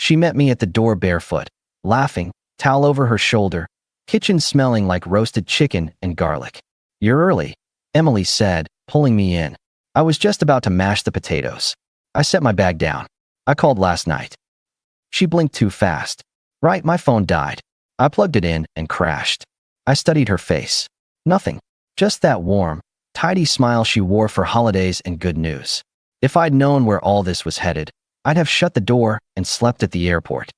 She met me at the door barefoot, laughing, towel over her shoulder, kitchen smelling like roasted chicken and garlic. "You're early," Emily said, pulling me in. I was just about to mash the potatoes. I set my bag down. "I called last night." She blinked too fast. "Right, my phone died." I plugged it in and crashed. I studied her face. Nothing. Just that warm, tidy smile she wore for holidays and good news. If I'd known where all this was headed, I'd have shut the door and slept at the airport.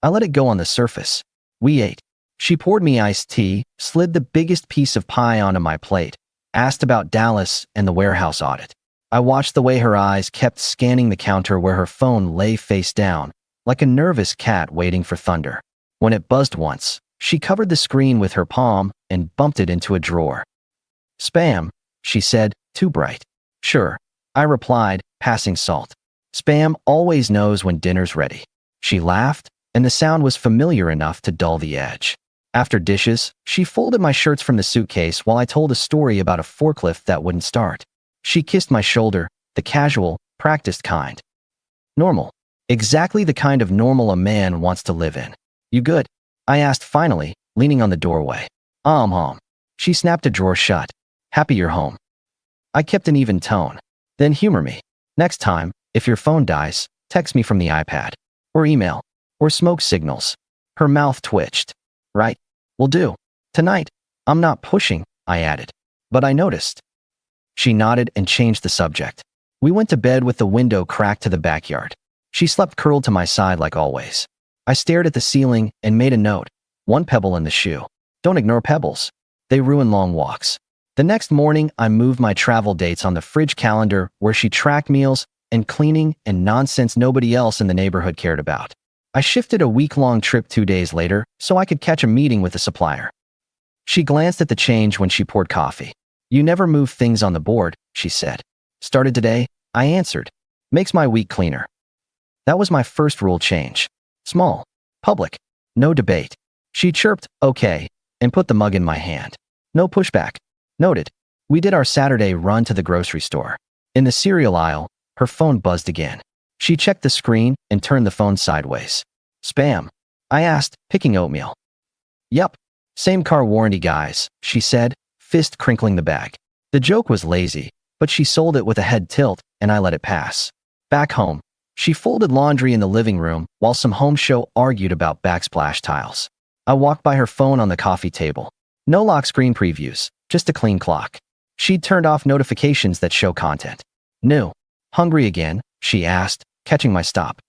I let it go on the surface. We ate. She poured me iced tea, slid the biggest piece of pie onto my plate, asked about Dallas and the warehouse audit. I watched the way her eyes kept scanning the counter where her phone lay face down, like a nervous cat waiting for thunder. When it buzzed once, she covered the screen with her palm and bumped it into a drawer. "Spam," she said, too bright. "Sure," I replied, passing salt. "Spam always knows when dinner's ready." She laughed, and the sound was familiar enough to dull the edge. After dishes, she folded my shirts from the suitcase while I told a story about a forklift that wouldn't start. She kissed my shoulder, the casual, practiced kind. Normal. Exactly the kind of normal a man wants to live in. "You good?" I asked finally, leaning on the doorway. Home." She snapped a drawer shut. "Happy you're home." I kept an even tone. "Then humor me. Next time, if your phone dies, text me from the iPad. Or email. Or smoke signals." Her mouth twitched. "Right. Will do. Tonight." "I'm not pushing," I added. "But I noticed." She nodded and changed the subject. We went to bed with the window cracked to the backyard. She slept curled to my side like always. I stared at the ceiling and made a note. One pebble in the shoe. Don't ignore pebbles. They ruin long walks. The next morning, I moved my travel dates on the fridge calendar where she tracked meals and cleaning and nonsense nobody else in the neighborhood cared about. I shifted a week-long trip 2 days later so I could catch a meeting with the supplier. She glanced at the change when she poured coffee. "You never move things on the board," she said. "Started today," I answered. "Makes my week cleaner." That was my first rule change. Small. Public. No debate. She chirped, "Okay," and put the mug in my hand. No pushback. Noted. We did our Saturday run to the grocery store. In the cereal aisle, her phone buzzed again. She checked the screen and turned the phone sideways. "Spam?" I asked, picking oatmeal. "Yup. Same car warranty guys," she said, fist crinkling the bag. The joke was lazy, but she sold it with a head tilt, and I let it pass. Back home, she folded laundry in the living room while some home show argued about backsplash tiles. I walked by her phone on the coffee table. No lock screen previews, just a clean clock. She'd turned off notifications that show content. "New. Hungry again?" she asked, catching my stop.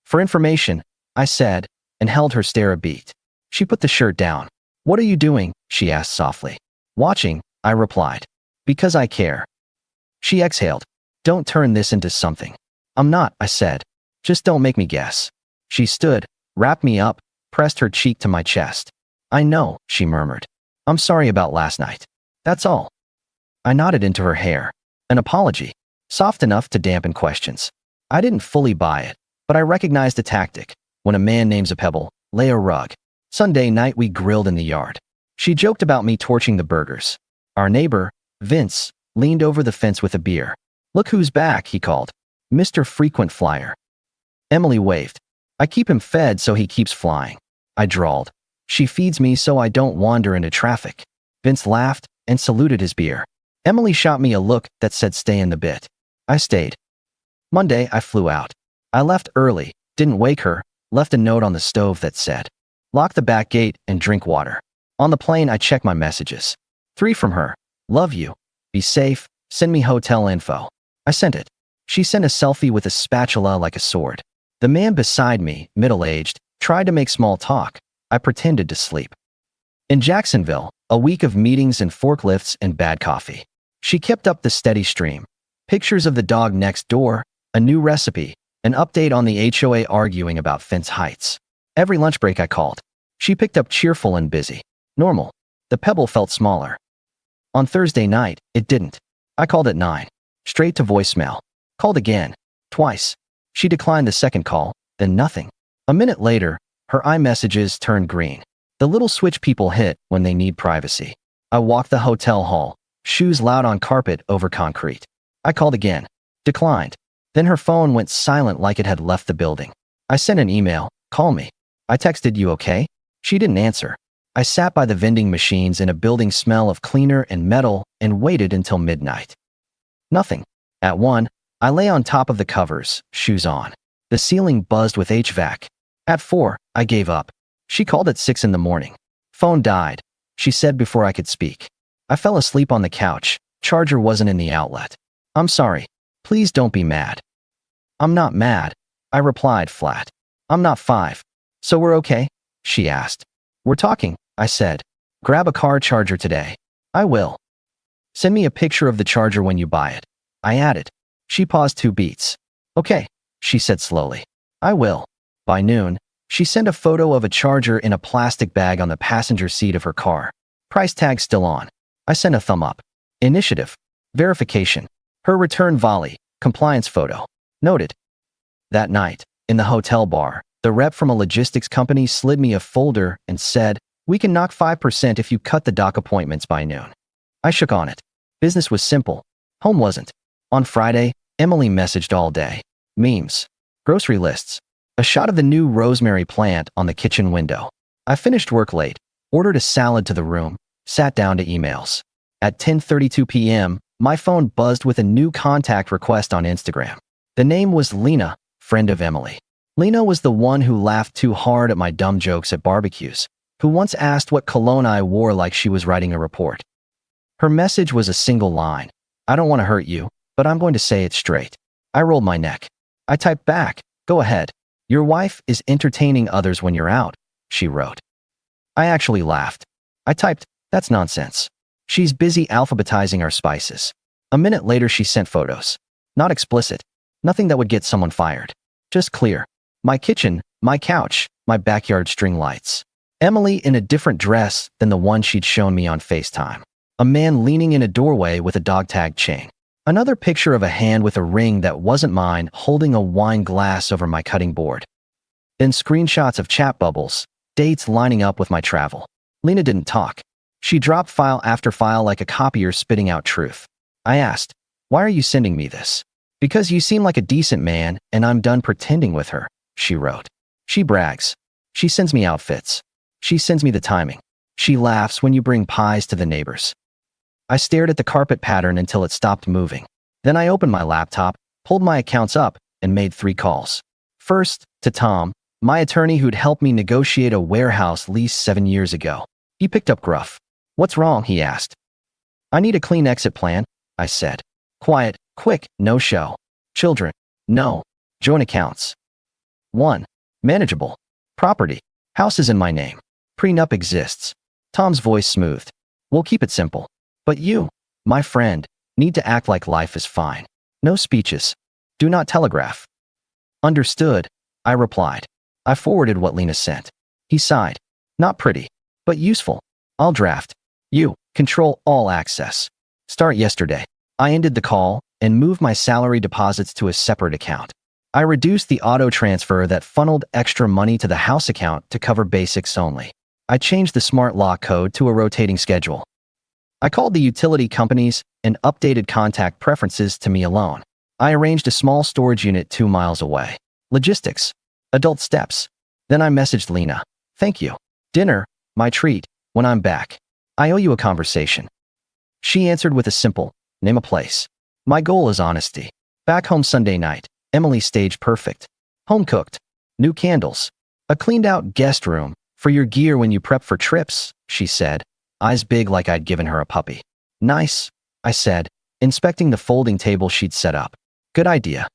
"For information," I said, and held her stare a beat. She put the shirt down. "What are you doing?" she asked softly. "Watching," I replied. "Because I care." She exhaled. "Don't turn this into something." "I'm not," I said. "Just don't make me guess." She stood, wrapped me up, pressed her cheek to my chest. "I know," she murmured. "I'm sorry about last night. That's all." I nodded into her hair. An apology. Soft enough to dampen questions. I didn't fully buy it, but I recognized the tactic. When a man names a pebble, lay a rug. Sunday night we grilled in the yard. She joked about me torching the burgers. Our neighbor, Vince, leaned over the fence with a beer. "Look who's back," he called. "Mr. Frequent Flyer." Emily waved. "I keep him fed so he keeps flying." I drawled. "She feeds me so I don't wander into traffic." Vince laughed and saluted his beer. Emily shot me a look that said stay in the bit. I stayed. Monday, I flew out. I left early, didn't wake her, left a note on the stove that said, "Lock the back gate and drink water." On the plane, I checked my messages. 3 from her. "Love you. Be safe. Send me hotel info." I sent it. She sent a selfie with a spatula like a sword. The man beside me, middle-aged, tried to make small talk. I pretended to sleep. In Jacksonville, a week of meetings and forklifts and bad coffee. She kept up the steady stream. Pictures of the dog next door, a new recipe, an update on the HOA arguing about fence heights. Every lunch break I called. She picked up cheerful and busy. Normal. The pebble felt smaller. On Thursday night, it didn't. I called at 9. Straight to voicemail. Called again. Twice. She declined the second call, then nothing. A minute later, her iMessages turned green. The little switch people hit when they need privacy. I walked the hotel hall, shoes loud on carpet over concrete. I called again. Declined. Then her phone went silent like it had left the building. I sent an email. Call me. I texted you okay? She didn't answer. I sat by the vending machines in a building smell of cleaner and metal and waited until midnight. Nothing. At 1, I lay on top of the covers, shoes on. The ceiling buzzed with HVAC. At 4, I gave up. She called at 6 in the morning. Phone died, she said before I could speak. I fell asleep on the couch. Charger wasn't in the outlet. I'm sorry. Please don't be mad. I'm not mad, I replied flat. I'm not 5. So we're okay? She asked. We're talking, I said. Grab a car charger today. I will. Send me a picture of the charger when you buy it. I added. She paused 2 beats. Okay, she said slowly. I will. By noon, she sent a photo of a charger in a plastic bag on the passenger seat of her car. Price tag still on. I sent a thumb up. Initiative. Verification. Her return volley. Compliance photo. Noted. That night, in the hotel bar, the rep from a logistics company slid me a folder and said, "We can knock 5% if you cut the doc appointments by noon." I shook on it. Business was simple. Home wasn't. On Friday, Emily messaged all day. Memes. Grocery lists. A shot of the new rosemary plant on the kitchen window. I finished work late, ordered a salad to the room, sat down to emails. At 10:32 p.m., my phone buzzed with a new contact request on Instagram. The name was Lena, friend of Emily. Lena was the one who laughed too hard at my dumb jokes at barbecues, who once asked what cologne I wore like she was writing a report. Her message was a single line. I don't want to hurt you, but I'm going to say it straight. I rolled my neck. I typed back, go ahead. Your wife is entertaining others when you're out, she wrote. I actually laughed. I typed, that's nonsense. She's busy alphabetizing our spices. A minute later she sent photos. Not explicit. Nothing that would get someone fired. Just clear. My kitchen, my couch, my backyard string lights. Emily in a different dress than the one she'd shown me on FaceTime. A man leaning in a doorway with a dog tag chain. Another picture of a hand with a ring that wasn't mine holding a wine glass over my cutting board. Then screenshots of chat bubbles, dates lining up with my travel. Lena didn't talk. She dropped file after file like a copier spitting out truth. I asked, why are you sending me this? Because you seem like a decent man and I'm done pretending with her, she wrote. She brags. She sends me outfits. She sends me the timing. She laughs when you bring pies to the neighbors. I stared at the carpet pattern until it stopped moving. Then I opened my laptop, pulled my accounts up, and made 3 calls. First, to Tom, my attorney who'd helped me negotiate a warehouse lease 7 years ago. He picked up gruff. What's wrong? He asked. I need a clean exit plan, I said. Quiet, quick, no show. Children, no. Joint accounts. 1. Manageable. Property. House is in my name. Prenup exists. Tom's voice smoothed. We'll keep it simple. But you, my friend, need to act like life is fine. No speeches. Do not telegraph. Understood, I replied. I forwarded what Lena sent. He sighed. Not pretty, but useful. I'll draft. You, control all access. Start yesterday. I ended the call and moved my salary deposits to a separate account. I reduced the auto transfer that funneled extra money to the house account to cover basics only. I changed the smart lock code to a rotating schedule. I called the utility companies and updated contact preferences to me alone. I arranged a small storage unit 2 miles away. Logistics. Adult steps. Then I messaged Lena. Thank you. Dinner, my treat, when I'm back. I owe you a conversation. She answered with a simple, name a place. My goal is honesty. Back home Sunday night. Emily staged perfect. Home cooked. New candles. A cleaned out guest room for your gear when you prep for trips, she said, eyes big like I'd given her a puppy. Nice, I said, inspecting the folding table she'd set up. Good idea.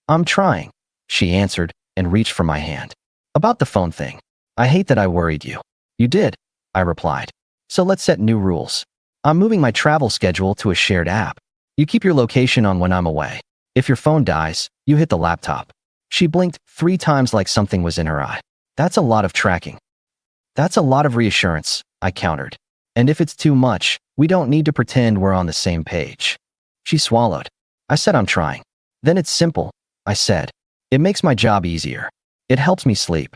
I'm trying, she answered and reached for my hand. About the phone thing. I hate that I worried you. You did, I replied. So let's set new rules. I'm moving my travel schedule to a shared app. You keep your location on when I'm away. If your phone dies, you hit the laptop. She blinked 3 times like something was in her eye. That's a lot of tracking. That's a lot of reassurance, I countered. And if it's too much, we don't need to pretend we're on the same page. She swallowed. I said I'm trying. Then it's simple, I said. It makes my job easier. It helps me sleep.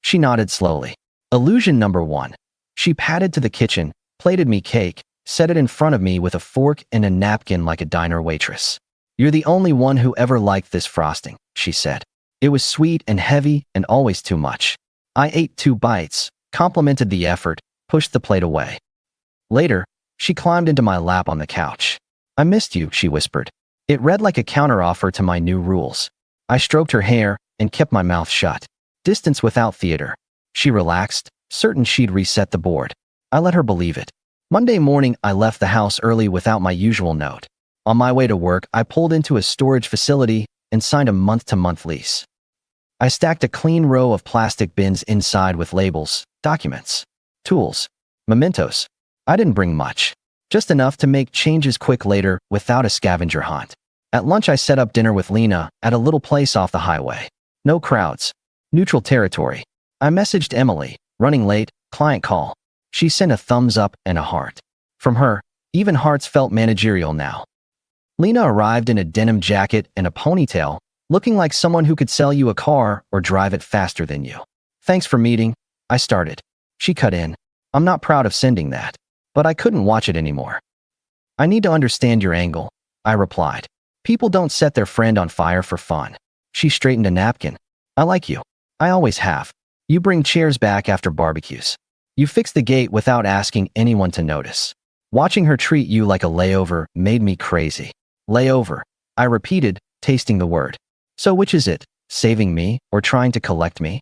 She nodded slowly. Illusion number 1. She padded to the kitchen, plated me cake, set it in front of me with a fork and a napkin like a diner waitress. You're the only one who ever liked this frosting, she said. It was sweet and heavy and always too much. I ate 2 bites, complimented the effort, pushed the plate away. Later, she climbed into my lap on the couch. "I missed you," she whispered. It read like a counteroffer to my new rules. I stroked her hair and kept my mouth shut. Distance without theater. She relaxed, certain she'd reset the board. I let her believe it. Monday morning, I left the house early without my usual note. On my way to work, I pulled into a storage facility and signed a month-to-month lease. I stacked a clean row of plastic bins inside with labels, documents, tools, mementos. I didn't bring much, just enough to make changes quick later without a scavenger hunt. At lunch, I set up dinner with Lena at a little place off the highway. No crowds. Neutral territory. I messaged Emily, running late, client call. She sent a thumbs up and a heart. From her, even hearts felt managerial now. Lena arrived in a denim jacket and a ponytail, looking like someone who could sell you a car or drive it faster than you. "Thanks for meeting," I started. She cut in. "I'm not proud of sending that, but I couldn't watch it anymore." "I need to understand your angle," I replied. "People don't set their friend on fire for fun." She straightened a napkin. "I like you. I always have. You bring chairs back after barbecues. You fix the gate without asking anyone to notice. Watching her treat you like a layover made me crazy." "Layover," I repeated, tasting the word. "So which is it, saving me or trying to collect me?"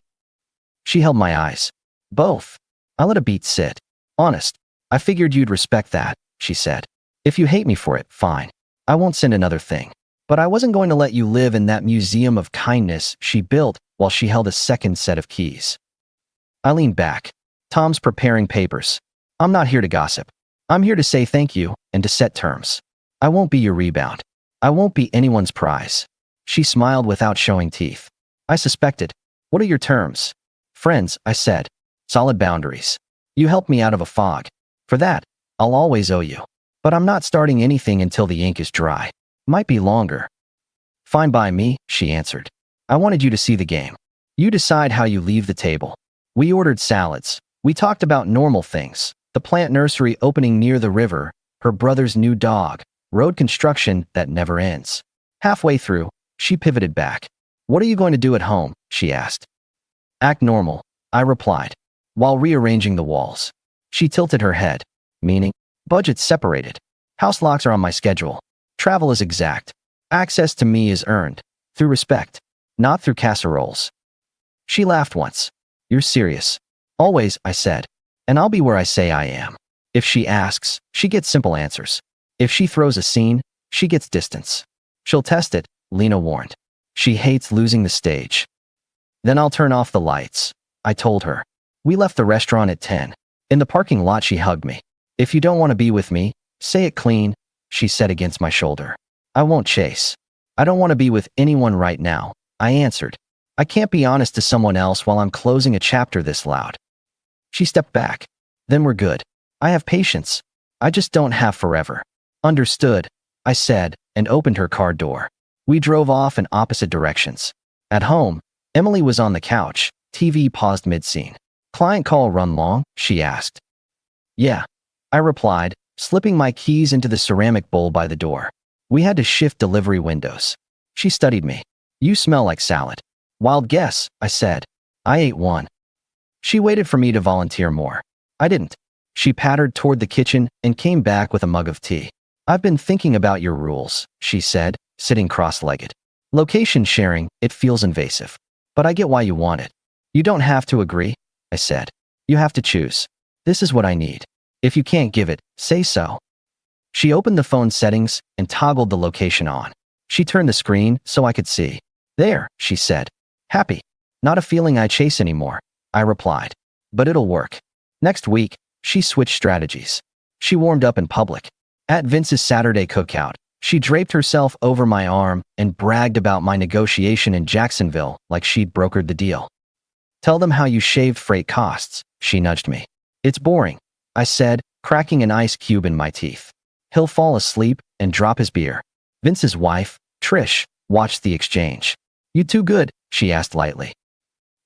She held my eyes. "Both." I let a beat sit. "Honest. I figured you'd respect that," she said. "If you hate me for it, fine. I won't send another thing. But I wasn't going to let you live in that museum of kindness she built while she held a second set of keys." I leaned back. "Tom's preparing papers. I'm not here to gossip. I'm here to say thank you and to set terms. I won't be your rebound. I won't be anyone's prize." She smiled without showing teeth. I suspected. "What are your terms?" "Friends," I said. "Solid boundaries. You helped me out of a fog. For that, I'll always owe you. But I'm not starting anything until the ink is dry. Might be longer." "Fine by me," she answered. "I wanted you to see the game. You decide how you leave the table." We ordered salads. We talked about normal things. The plant nursery opening near the river, her brother's new dog, road construction that never ends. Halfway through, she pivoted back. "What are you going to do at home?" she asked. "Act normal," I replied, while rearranging the walls. She tilted her head. "Meaning?" "Budget's separated. House locks are on my schedule. Travel is exact. Access to me is earned. Through respect. Not through casseroles." She laughed once. "You're serious." "Always," I said. "And I'll be where I say I am." If she asks, she gets simple answers. If she throws a scene, she gets distance. "She'll test it," Lena warned. "She hates losing the stage." "Then I'll turn off the lights," I told her. We left the restaurant at 10. In the parking lot, she hugged me. "If you don't want to be with me, say it clean," she said against my shoulder. "I won't chase." "I don't want to be with anyone right now," I answered. "I can't be honest to someone else while I'm closing a chapter this loud." She stepped back. "Then we're good. I have patience. I just don't have forever." "Understood," I said, and opened her car door. We drove off in opposite directions. At home, Emily was on the couch, TV paused mid-scene. "Client call run long?" she asked. "Yeah," I replied, slipping my keys into the ceramic bowl by the door. We had to shift delivery windows. She studied me. "You smell like salad." "Wild guess," I said. "I ate one." She waited for me to volunteer more. I didn't. She pattered toward the kitchen and came back with a mug of tea. "I've been thinking about your rules," she said, sitting cross-legged. "Location sharing, it feels invasive. But I get why you want it." "You don't have to agree," I said. "You have to choose. This is what I need. If you can't give it, say so." She opened the phone settings and toggled the location on. She turned the screen so I could see. "There," she said. "Happy. Not a feeling I chase anymore," I replied. "But it'll work." Next week, she switched strategies. She warmed up in public. At Vince's Saturday cookout, she draped herself over my arm and bragged about my negotiation in Jacksonville like she'd brokered the deal. "Tell them how you shaved freight costs," she nudged me. "It's boring," I said, cracking an ice cube in my teeth. "He'll fall asleep and drop his beer." Vince's wife, Trish, watched the exchange. "You too good?" she asked lightly.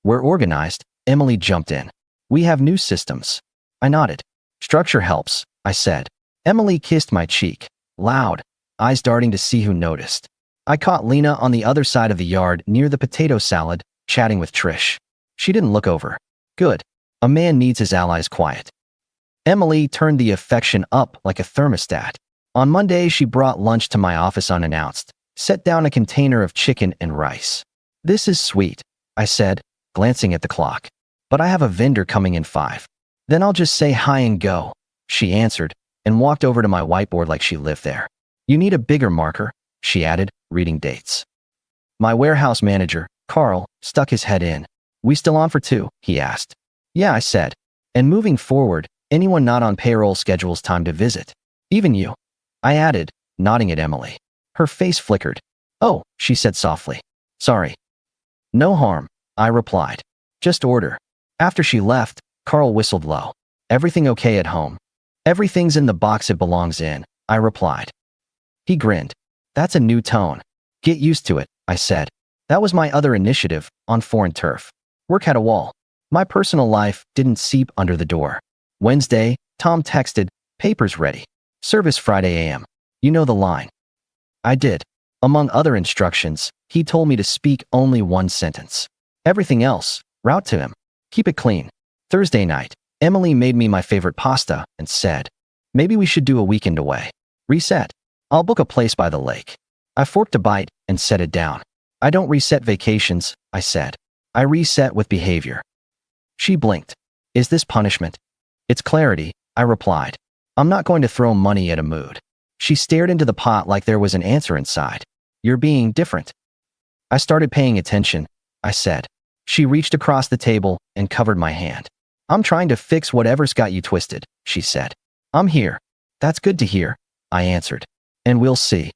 "We're organized," Emily jumped in. "We have new systems." I nodded. "Structure helps," I said. Emily kissed my cheek, loud, eyes darting to see who noticed. I caught Lena on the other side of the yard near the potato salad, chatting with Trish. She didn't look over. Good. A man needs his allies quiet. Emily turned the affection up like a thermostat. On Monday, she brought lunch to my office unannounced, set down a container of chicken and rice. This is sweet, I said, glancing at the clock. But I have a vendor coming in 5. Then I'll just say hi and go, she answered, and walked over to my whiteboard like she lived there. You need a bigger marker, she added, reading dates. My warehouse manager, Carl, stuck his head in. We still on for 2? He asked. Yeah, I said. And moving forward, anyone not on payroll schedules time to visit. Even you. I added, nodding at Emily. Her face flickered. Oh, she said softly. Sorry. No harm, I replied. Just order. After she left, Carl whistled low. Everything okay at home? Everything's in the box it belongs in, I replied. He grinned. That's a new tone. Get used to it, I said. That was my other initiative, on foreign turf. Work had a wall. My personal life didn't seep under the door. Wednesday, Tom texted, papers ready. Service Friday AM. You know the line. I did. Among other instructions, he told me to speak only 1 sentence. Everything else, route to him. Keep it clean. Thursday night, Emily made me my favorite pasta and said, maybe we should do a weekend away. Reset. I'll book a place by the lake. I forked a bite and set it down. I don't reset vacations, I said. I reset with behavior. She blinked. Is this punishment? It's clarity, I replied. I'm not going to throw money at a mood. She stared into the pot like there was an answer inside. You're being different. I started paying attention, I said. She reached across the table and covered my hand. I'm trying to fix whatever's got you twisted, she said. I'm here. That's good to hear, I answered. And we'll see.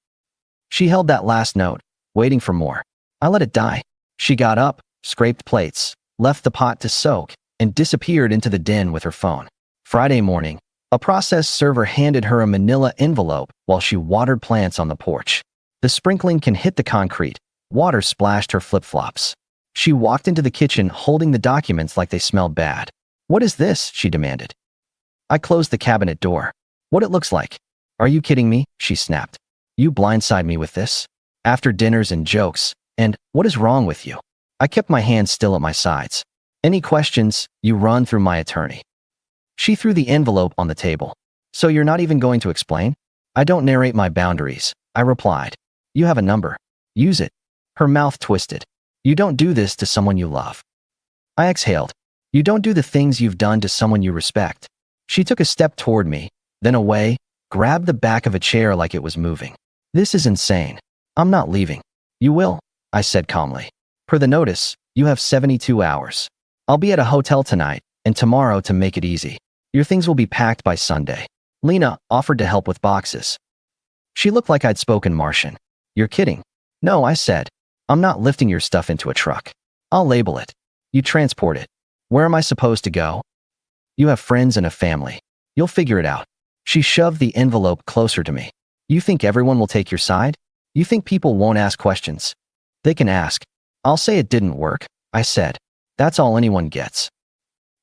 She held that last note, waiting for more. I let it die. She got up, scraped plates, left the pot to soak, and disappeared into the den with her phone. Friday morning, a process server handed her a manila envelope while she watered plants on the porch. The sprinkling can hit the concrete. Water splashed her flip-flops. She walked into the kitchen holding the documents like they smelled bad. What is this? She demanded. I closed the cabinet door. What it looks like. Are you kidding me? She snapped. You blindside me with this? After dinners and jokes, and what is wrong with you? I kept my hands still at my sides. Any questions, you run through my attorney. She threw the envelope on the table. So you're not even going to explain? I don't narrate my boundaries, I replied. You have a number. Use it. Her mouth twisted. You don't do this to someone you love. I exhaled. You don't do the things you've done to someone you respect. She took a step toward me, then away, grabbed the back of a chair like it was moving. This is insane. I'm not leaving. You will, I said calmly. Per the notice, you have 72 hours. I'll be at a hotel tonight and tomorrow to make it easy. Your things will be packed by Sunday. Lena offered to help with boxes. She looked like I'd spoken Martian. You're kidding. No, I said. I'm not lifting your stuff into a truck. I'll label it. You transport it. Where am I supposed to go? You have friends and a family. You'll figure it out. She shoved the envelope closer to me. You think everyone will take your side? You think people won't ask questions? They can ask. I'll say it didn't work, I said. That's all anyone gets.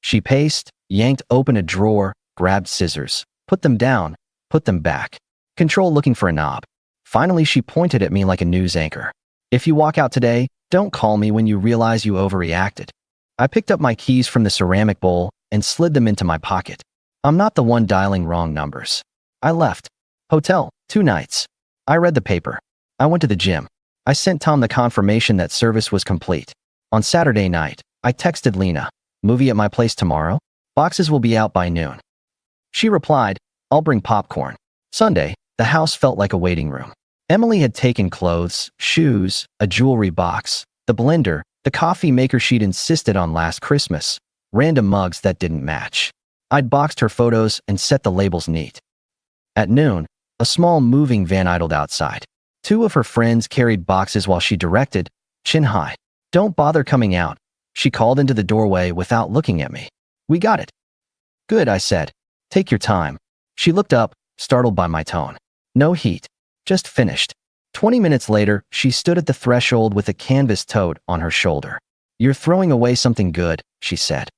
She paced, yanked open a drawer, grabbed scissors, put them down, put them back. Control looking for a knob. Finally, she pointed at me like a news anchor. If you walk out today, don't call me when you realize you overreacted. I picked up my keys from the ceramic bowl and slid them into my pocket. I'm not the one dialing wrong numbers. I left. Hotel, 2 nights. I read the paper. I went to the gym. I sent Tom the confirmation that service was complete. On Saturday night, I texted Lena, movie at my place tomorrow? Boxes will be out by noon. She replied, I'll bring popcorn. Sunday, the house felt like a waiting room. Emily had taken clothes, shoes, a jewelry box, the blender, the coffee maker she'd insisted on last Christmas, random mugs that didn't match. I'd boxed her photos and set the labels neat. At noon, a small moving van idled outside. 2 of her friends carried boxes while she directed, chin high. Don't bother coming out. She called into the doorway without looking at me. We got it. Good, I said. Take your time. She looked up, startled by my tone. No heat. Just finished. 20 minutes later, she stood at the threshold with a canvas tote on her shoulder. You're throwing away something good, she said.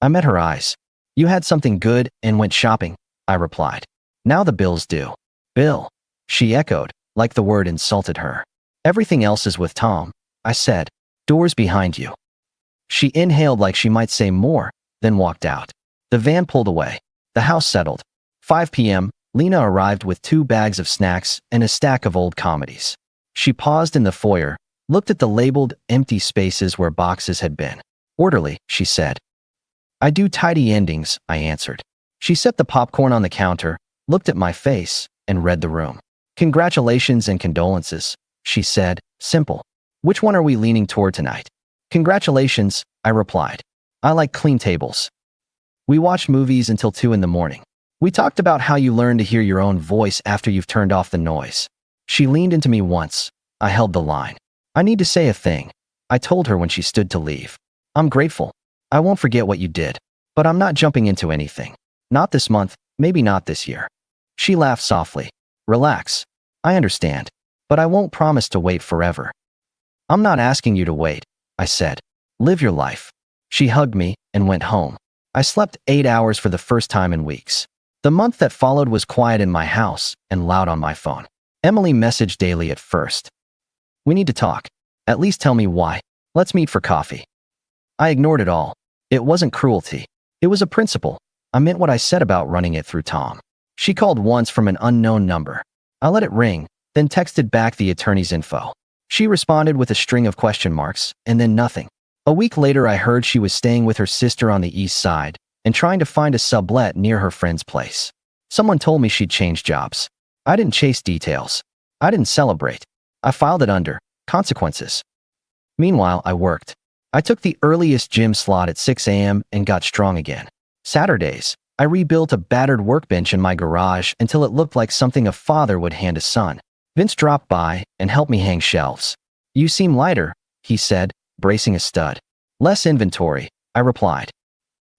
I met her eyes. You had something good and went shopping, I replied. Now the bill's due. Bill. She echoed, like the word insulted her. Everything else is with Tom, I said. Doors behind you. She inhaled like she might say more, then walked out. The van pulled away. The house settled. 5 p.m., Lena arrived with 2 bags of snacks and a stack of old comedies. She paused in the foyer, looked at the labeled empty spaces where boxes had been. Orderly, she said. I do tidy endings, I answered. She set the popcorn on the counter, looked at my face, and read the room. Congratulations and condolences, she said, simple. Which one are we leaning toward tonight? Congratulations, I replied. I like clean tables. We watched movies until 2 in the morning. We talked about how you learn to hear your own voice after you've turned off the noise. She leaned into me once. I held the line. I need to say a thing, I told her when she stood to leave. I'm grateful. I won't forget what you did. But I'm not jumping into anything. Not this month, maybe not this year. She laughed softly. Relax. I understand. But I won't promise to wait forever. I'm not asking you to wait, I said. Live your life. She hugged me and went home. I slept 8 hours for the first time in weeks. The month that followed was quiet in my house and loud on my phone. Emily messaged daily at first. We need to talk. At least tell me why. Let's meet for coffee. I ignored it all. It wasn't cruelty. It was a principle. I meant what I said about running it through Tom. She called once from an unknown number. I let it ring, then texted back the attorney's info. She responded with a string of question marks, and then nothing. A week later, I heard she was staying with her sister on the east side and trying to find a sublet near her friend's place. Someone told me she'd changed jobs. I didn't chase details. I didn't celebrate. I filed it under consequences. Meanwhile, I worked. I took the earliest gym slot at 6 a.m. and got strong again. Saturdays, I rebuilt a battered workbench in my garage until it looked like something a father would hand a son. Vince dropped by and helped me hang shelves. You seem lighter, he said, bracing a stud. Less inventory, I replied.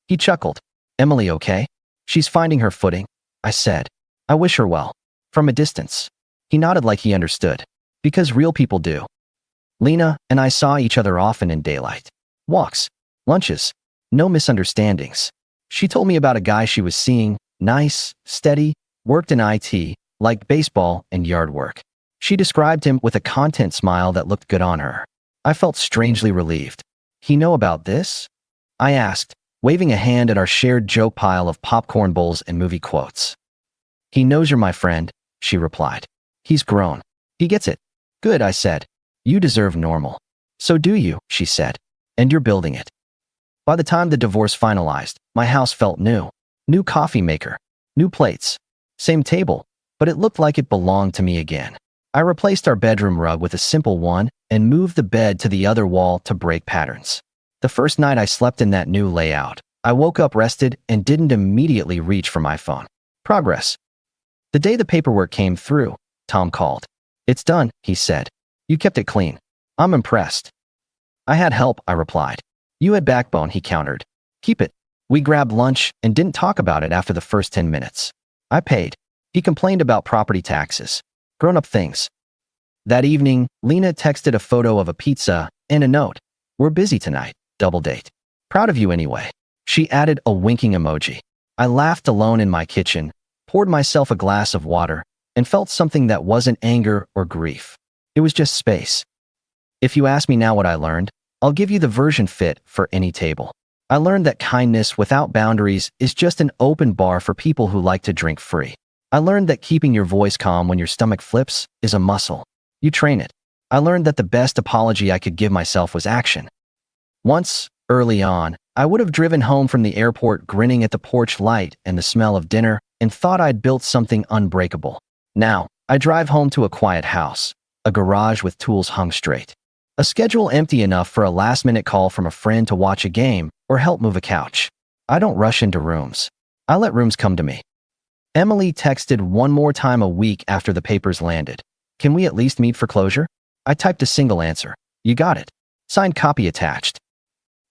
He chuckled. Emily okay? She's finding her footing, I said. I wish her well. From a distance. He nodded like he understood. Because real people do. Lena and I saw each other often in daylight. Walks. Lunches. No misunderstandings. She told me about a guy she was seeing, nice, steady, worked in IT, liked baseball and yard work. She described him with a content smile that looked good on her. I felt strangely relieved. He know about this? I asked, waving a hand at our shared joke pile of popcorn bowls and movie quotes. He knows you're my friend, she replied. He's grown. He gets it. Good, I said. You deserve normal. So do you, she said. And you're building it. By the time the divorce finalized, my house felt new. New coffee maker. New plates. Same table, but it looked like it belonged to me again. I replaced our bedroom rug with a simple one and moved the bed to the other wall to break patterns. The first night I slept in that new layout, I woke up rested and didn't immediately reach for my phone. Progress. The day the paperwork came through, Tom called. It's done, he said. You kept it clean. I'm impressed. I had help, I replied. You had backbone, he countered. Keep it. We grabbed lunch and didn't talk about it after the first 10 minutes. I paid. He complained about property taxes. Grown-up things. That evening, Lena texted a photo of a pizza and a note. We're busy tonight. Double date. Proud of you anyway. She added a winking emoji. I laughed alone in my kitchen, poured myself a glass of water, and felt something that wasn't anger or grief. It was just space. If you ask me now what I learned, I'll give you the version fit for any table. I learned that kindness without boundaries is just an open bar for people who like to drink free. I learned that keeping your voice calm when your stomach flips is a muscle. You train it. I learned that the best apology I could give myself was action. Once, early on, I would have driven home from the airport grinning at the porch light and the smell of dinner and thought I'd built something unbreakable. Now, I drive home to a quiet house, a garage with tools hung straight, a schedule empty enough for a last-minute call from a friend to watch a game or help move a couch. I don't rush into rooms. I let rooms come to me. Emily texted one more time a week after the papers landed. Can we at least meet for closure? I typed a single answer. You got it. Signed copy attached.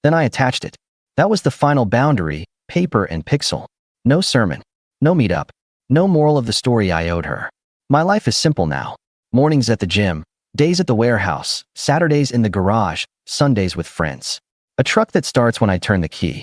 Then I attached it. That was the final boundary, paper and pixel. No sermon. No meetup. No moral of the story I owed her. My life is simple now. Mornings at the gym, days at the warehouse, Saturdays in the garage, Sundays with friends. A truck that starts when I turn the key.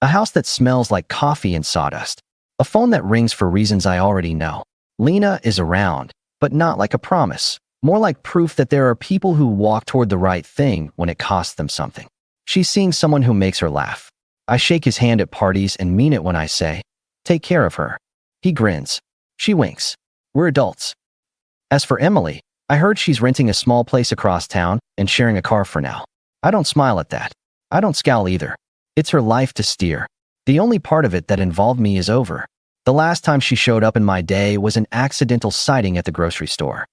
A house that smells like coffee and sawdust. A phone that rings for reasons I already know. Lena is around, but not like a promise. More like proof that there are people who walk toward the right thing when it costs them something. She's seeing someone who makes her laugh. I shake his hand at parties and mean it when I say, take care of her. He grins. She winks. We're adults. As for Emily, I heard she's renting a small place across town and sharing a car for now. I don't smile at that. I don't scowl either. It's her life to steer. The only part of it that involved me is over. The last time she showed up in my day was an accidental sighting at the grocery store.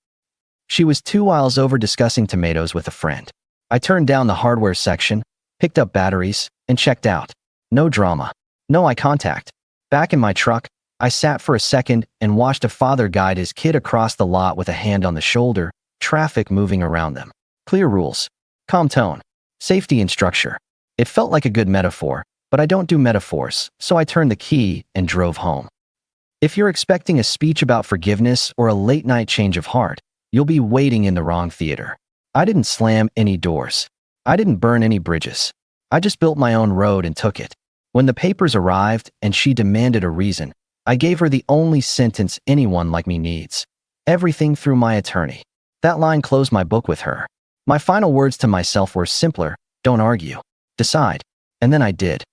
She was 2 aisles over discussing tomatoes with a friend. I turned down the hardware section, picked up batteries, and checked out. No drama. No eye contact. Back in my truck, I sat for a second and watched a father guide his kid across the lot with a hand on the shoulder, traffic moving around them. Clear rules. Calm tone. Safety and structure. It felt like a good metaphor, but I don't do metaphors, so I turned the key and drove home. If you're expecting a speech about forgiveness or a late-night change of heart, you'll be waiting in the wrong theater. I didn't slam any doors. I didn't burn any bridges. I just built my own road and took it. When the papers arrived and she demanded a reason, I gave her the only sentence anyone like me needs. Everything through my attorney. That line closed my book with her. My final words to myself were simpler: don't argue. Decide. And then I did.